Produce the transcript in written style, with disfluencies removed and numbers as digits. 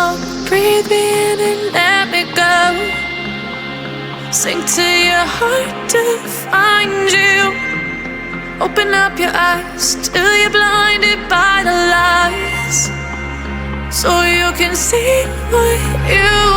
long. Breathe me in and let me go. Sink to your heart to find you. Open up your eyes till you're blinded by the lies, so you can see what you